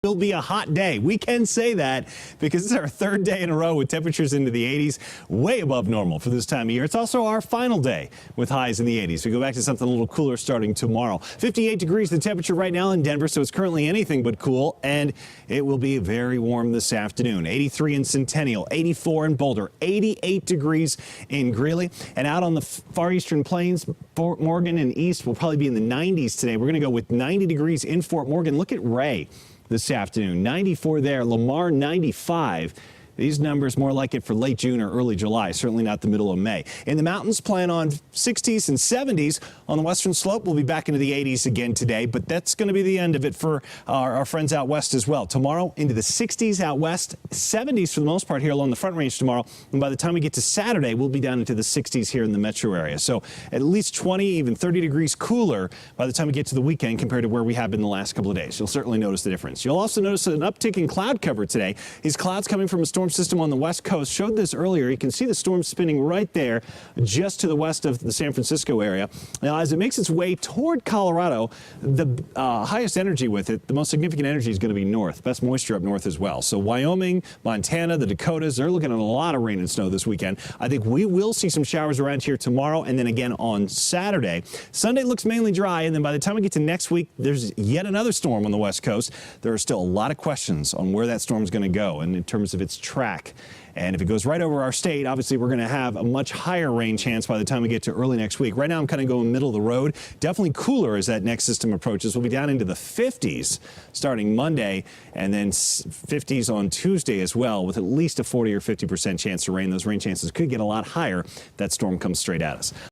will be a hot day. We can say that because it's our third day in a row with temperatures into the 80s, way above normal for this time of year. It's also our final day with highs in the 80s. We go back to something a little cooler starting tomorrow. 58 degrees the temperature right now in Denver, so it's currently anything but cool, and it will be very warm this afternoon. 83 in Centennial, 84 in Boulder, 88 degrees in Greeley, and out on the far eastern plains, Fort Morgan and east will probably be in the 90s today. We're going to go with 90 degrees in Fort Morgan. Look at Ray this afternoon, 94 there, Lamar 95. These numbers more like it for late June or early July, certainly not the middle of May. In the mountains, plan on 60s and 70s. On the western slope, we'll be back into the 80s again today, but that's going to be the end of it for our friends out west as well. Tomorrow, into the 60s out west, 70s for the most part here along the Front Range tomorrow. And by the time we get to Saturday, we'll be down into the 60s here in the metro area. So at least 20, even 30 degrees cooler by the time we get to the weekend compared to where we have been the last couple of days. You'll certainly notice the difference. You'll also notice an uptick in cloud cover today. These clouds coming from a storm system on the west coast. Showed this earlier. You can see the storm spinning right there just to the west of the San Francisco area. Now, as it makes its way toward Colorado, the highest energy with it, the most significant energy is going to be north. Best moisture up north as well. So Wyoming, Montana, the Dakotas, they're looking at a lot of rain and snow this weekend. I think we will see some showers around here tomorrow and then again on Saturday. Sunday looks mainly dry, and then by the time we get to next week, there's yet another storm on the west coast. There are still a lot of questions on where that storm is going to go and in terms of its track. And if it goes right over our state, obviously we're going to have a much higher rain chance by the time we get to early next week. Right now I'm kind of going middle of the road. Definitely cooler as that next system approaches. We'll be down into the 50s starting Monday and then 50s on Tuesday as well, with at least a 40 or 50% chance of rain. Those rain chances could get a lot higher if that storm comes straight at us.